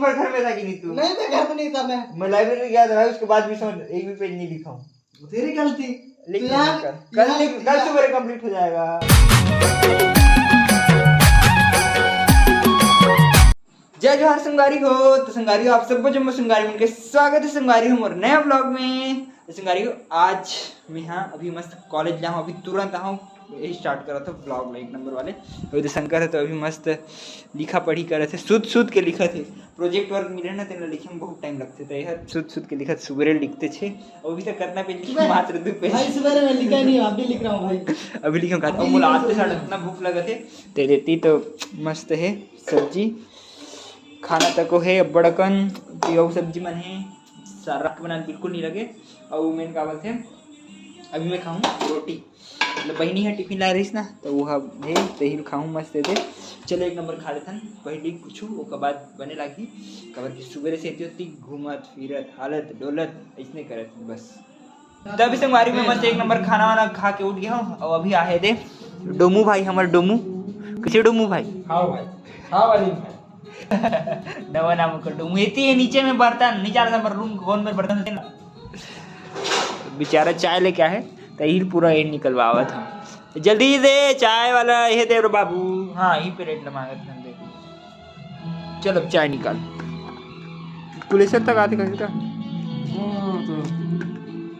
भर घर में था कि नहीं तू? नहीं मैं घर में नहीं था। मैं लाइब्रेरी गया था भाई, उसके बाद भी समझ एक भी पेज नहीं लिखा हूँ। तेरी गलती। कल सुबह कंप्लीट हो जाएगा। जय जोहार संगारी हो। तो संगारी हो आप सबको जम्मू संगारी में स्वागत है। संगारी हो और नया ब्लॉग में। संगारी हो आज मैं यहाँ अभी मस्त कॉलेज जाऊँ, अभी तुरंत आऊँ, यही स्टार्ट करा था ब्लॉग एक नंबर वाले। अभी तो शंकर है तो अभी मस्त लिखा पढ़ी कर रहे थे, सुध के लिखा थे। प्रोजेक्ट वर्क मिले ना तेना लिखे में बहुत टाइम लगते थे यार। सुध के लिखा सुबह लिखते थे, अभी तक करना पे मात्र 2 पेज। भाई सुबह में लिखा नहीं, अभी लिख रहा हूँ भाई। अभी लिखा खाता हूँ। आते साढ़े इतना भूख लगा थे ते देती तो मस्त है सब्जी खाना तक है बड़कन पियो सब्जी मन है सारा बनाने बिल्कुल नहीं लगे। और मेन का बोलते अभी मैं खाऊँ रोटी, मतलब बहनी है टिफिन ला रही ना तो वह है तही खाऊँ मस्त दे। चलो एक नंबर खा लेता पहले कुछ वो के बाद बने लगी कबर की सुबह से होती घूमत फिरत हालत डोलत इसने करे बस। तभी से हमारी में मस्त एक नंबर खाना वाना खा के उठ गया हूँ। और अभी आए दे डोमू भाई, हमारे डोमू किसे डोमू भाई हाँ भाई हाँ वाली भाई नवा नाम कर डोमू इतनी है नीचे में बर्तन नहीं जा रहा था रूम कौन में बर्तन थे ना बेचारा चाय लेके आए तही पूरा ये निकलवावा था। जल्दी दे चाय वाला ये दे रो बाबू। हाँ यही पे रेट मांगे थे दे। चल अब चाय निकाल कुलेसर तक आते कैसे था तो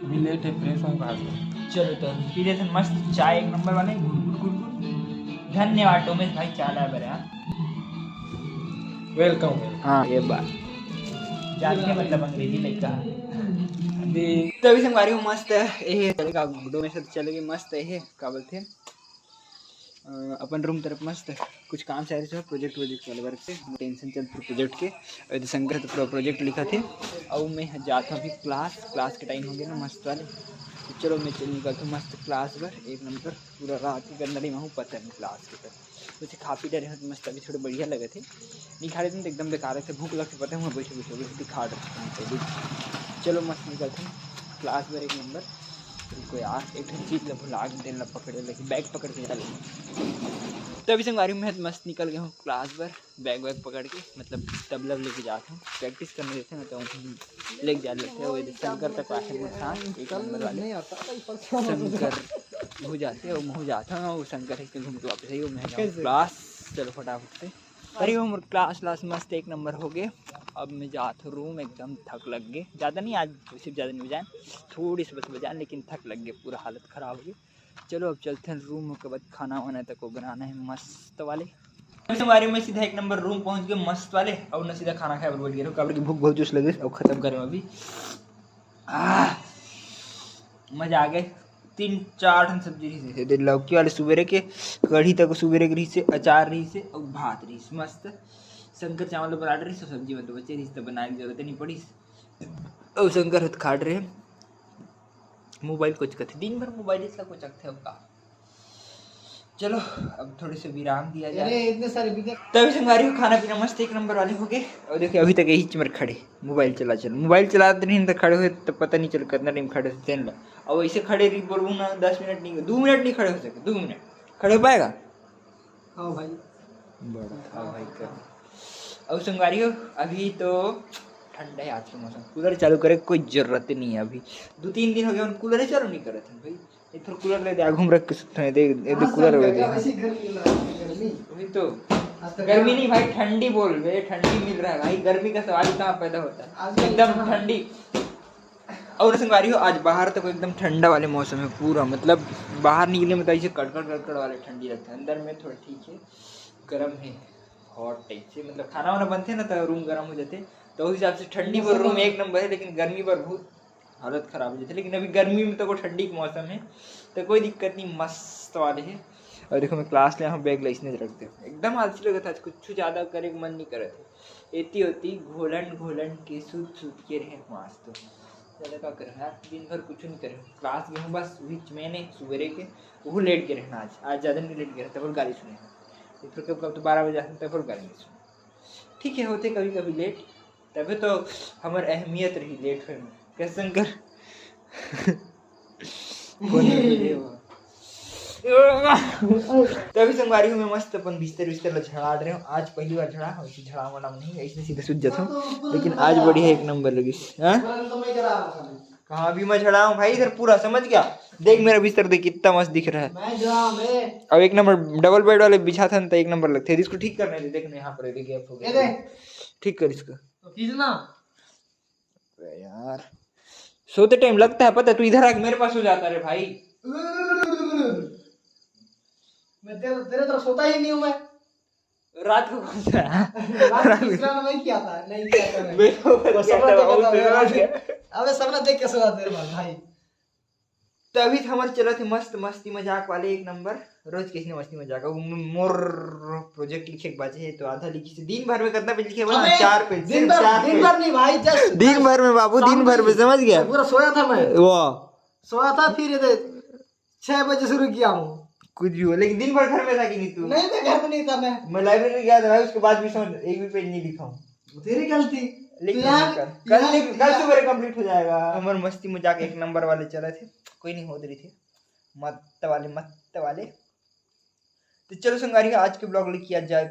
अभी लेट है, फ्रेश हूँ कहाँ से। चलो तो पी लेते मस्त चाय एक नंबर वाले गुड़। धन्यवाद टोमेश भाई चाय ला बरे। वेलकम। हाँ ये बात जानते मतलब अंग्रेजी लड़का तभी से हमारी मस्त ये चलेगा वीडियो में सब चलेगी मस्त है का बोलते अपन रूम तरफ मस्त कुछ काम से है प्रोजेक्ट वाले वर्क से टेंशन चल प्रोजेक्ट के शंकर तो प्रोजेक्ट लिखा थे। और मैं जाता अभी क्लास के टाइम हो गया ना मस्त वाले। तो चलो मैं चल निकलता हूँ मस्त क्लास पर एक नंबर पूरा रात के अंदर ही मैं हूँ पता नहीं क्लास के पर कुछ खा पी रहे तो मस्त अभी थोड़े बढ़िया लगे थे। नहीं खा रहे थे तो एकदम बेकार थे, भूख लगती पता है बैठे खा रहे थे। चलो मस्त निकलते हैं क्लास पर एक नंबर। कोई यार एक चीज़ भुला के देना पकड़े लेकिन बैग पकड़ के चले तो अभी से हमारी मैं मस्त निकल गया हूँ क्लास पर बैग पकड़ के, मतलब तबला लेके जाता हूँ प्रैक्टिस करने देते हैं तो लेके जा लेते हैं। वो शंकर तक आते एक नंबर वाले शंकर हो जाते हैं वो जाता हूँ वो शंकर है घूम के वापस आई वो मैं जाऊँ क्लास। चलो फटाफट से अरे वो क्लास मस्त एक नंबर हो गए। अब मैं जाता हूँ रूम, एकदम थक लग गए, ज़्यादा नहीं आज सिर्फ ज़्यादा नहीं बजाएं थोड़ी सी बस बजाएं लेकिन थक लग गए पूरा हालत ख़राब हो गई। चलो अब चलते हैं रूम के बाद खाना वाना तक को बनाना है मस्त वाले। हमारे में सीधा एक नंबर रूम पहुंच गए मस्त वाले और ना सीधा खाना खाया बोल गया कबर की भूख बहुत जोश लगे और ख़त्म करें अभी। मज़ा आ गए 3-4 टन सब्जी रही से लौकी वाले सुबेरे के कढ़ी तक सुबेरे के रही से अचार रही से और भात रही से मस्त शंकर चावल पराठे रही सब्जी मतलब बच्चे रही तो बनाने की जरूरत नहीं पड़ी। और शंकर खाट रहे मोबाइल कुछ कथे दिन भर मोबाइल इसका कुछ अक्थे होगा। चलो अब थोड़े से विराम दिया जाए। इतने सारे तभी संगारी को खाना पीना मस्त एक नंबर वाले हो गए। और देखिए अभी तक यही चमर खड़े मोबाइल चलाते नहीं तो खड़े हुए तो पता नहीं चल कितना टाइम खड़े होते हैं। और ऐसे खड़े रही बोलूँ ना 10 मिनट नहीं 2 मिनट नहीं खड़े हो सके 2 मिनट खड़े हो पाएगा। हाँ भाई बड़ा था भाई का। अब संगारी हो अभी तो ठंडा है आज का मौसम, कूलर चालू करे कोई ज़रूरत नहीं है। अभी 2-3 दिन हो गया कूलर ही चालू नहीं करे थे भाई। एक थोड़ा कूलर ले दे घूम रख के दे कूलर हो गया वही तो गर्मी नहीं भाई ठंडी बोल बे ठंडी मिल रहा है भाई। गर्मी का सवाल कहाँ पैदा होता है एकदम ठंडी। और संगारी हो आज बाहर तो एकदम ठंडा वाले मौसम है पूरा, मतलब बाहर निकलने में तो ऐसे कड़कड़ वाले ठंडी लगता है, अंदर में थोड़ा ठीक है गर्म है हॉट टाइप से, मतलब खाना वाना बनते हैं ना तो रूम गर्म हो जाते तो उस हिसाब से ठंडी पर रूम एक नंबर है लेकिन गर्मी पर बहुत हालत ख़राब हो जाती है। लेकिन अभी गर्मी में तो वो ठंडी का मौसम है तो कोई दिक्कत नहीं मस्त वाले है। और देखो मैं क्लास ले बैग लाइसने रखते हो एकदम आलसी लगा था आज कुछ ज़्यादा करे मन नहीं करे थे एती होती घोलन के सूत के रहे मास तो ज़्यादा क्या करें यार दिन भर कुछ नहीं करें क्लास गए हूँ बस बीच मैंने सुबह के वो लेट के रहना आज ज़्यादा नहीं लेट गया तब गाली सुने फिर कब तो 12 बजे आते तब गाली नहीं सुने ठीक है होते कभी कभी लेट तभी तो हमारी अहमियत रही लेट होने कैसे शंकर तो अभी संगवारी हूँ मैं मस्त अपन बिस्तर विस्तर झाड़ रहे हूँ। आज पहली बार झड़ा ऐसे झड़ा वड़ा नहीं, ऐसे सीधे सूझ जाता हूँ, लेकिन आज बढ़िया एक नंबर लगी। कहाँ भी मैं झड़ा हूँ भाई, इधर पूरा समझ गया। देख मेरा बिस्तर देख कितना मस्त दिख रहा है। अब एक नंबर डबल बेड वाले बिछा था तो एक नंबर लगते हैं। इसको ठीक करने दे, देखने यहाँ पर गैप हो गया, ठीक कर इसको यार। सोते टाइम लगता है पता है, तू इधर आके मेरे पास हो जाता रे भाई। मैं तेरे तरफ सोता ही नहीं हूँ मैं। रात को कौन सा नहीं किया था। अबे सपना देख के सोया तेरे भाई। तो अभी हमारे चला थे मस्त मस्ती मजाक वाले एक नंबर। रोज किसी ने मस्ती मजाक मोर प्रोजेक्ट लिखे के बाजे है तो आधा लिखी से दिन भर में कितना पेज लिखे बना? 4 पेज। दिन भर नहीं भाई, जस्ट दिन भर में बाबू, दिन भर में समझ गया। पूरा सोया था मैं, वाह सोया था। फिर 6 बजे शुरू किया हूँ। कुछ भी हो, लेकिन दिन भर घर में था कि नहीं तू? नहीं मैं घर में नहीं था। मैं लाइब्रेरी गया था भाई, उसके बाद भी समझ एक भी पेज नहीं लिखा हूँ। तेरी गलती। कल सुबह कंप्लीट हो जाएगा। हमारे मस्ती मजाक एक नंबर वाले चले थे, कोई नहीं हो रही थे मत वाले। तो चलो संगारी आज के ब्लॉग में किया जाए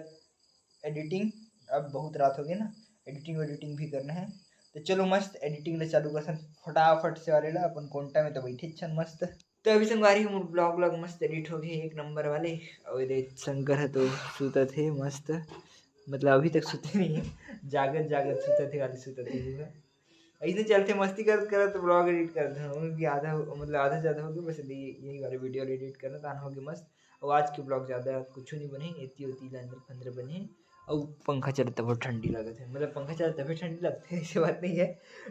एडिटिंग। अब बहुत रात हो गई ना, एडिटिंग भी करना है। तो चलो मस्त एडिटिंग ले चालू कर फटाफट से वाले ला अपन कोंटा में तो बैठे छन मस्त। तो अभी संगवारी हम ब्लॉग मस्त एडिट हो गए एक नंबर वाले। और शंकर है तो सूता थे मस्त, मतलब अभी तक सूते नहीं है, जागत सूता थे वाले सूता थे। ऐसे चलते मस्ती कर तो ब्लॉग एडिट करते हैं उनकी आधा ज़्यादा हो गया। बस यही वाले वीडियो एडिट करना तो हो गया मस्त। और आज के ब्लॉग ज़्यादा कुछ नहीं बने, इतनी अंदर 15 बने। और पंखा चलता बहुत ठंडी लगत है, मतलब पंखा चलता भी ठंडी लगती है, ऐसी बात नहीं है।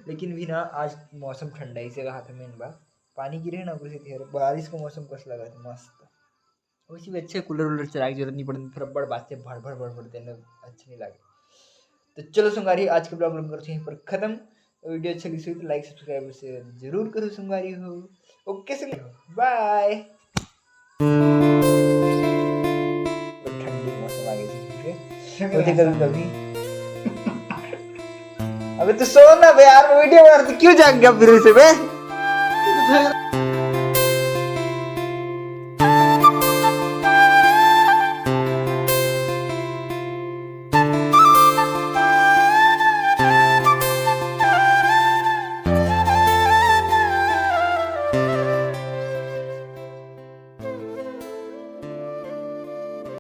लेकिन भी ना आज मौसम ठंडा ही से रहा था। मेन बात पानी गिरे ना कुछ थे, बारिश का मौसम कस लगा था मस्त। वैसे भी अच्छे कूलर चला की जरूरत नहीं पड़ती, फिर बड़ बात से भड़ देना अच्छा नहीं लगे। तो चलो संगारी आज के ब्लॉग करते हैं यहीं पर खत्म। वीडियो अच्छी लगी तो लाइक सब्सक्राइब से जरूर करो संगारी हो। ओके संगारी बाय। ठंडी मौसम आ गई कभी अबे तो सो ना बे यार, वीडियो क्यों जाग गया फिर से बे?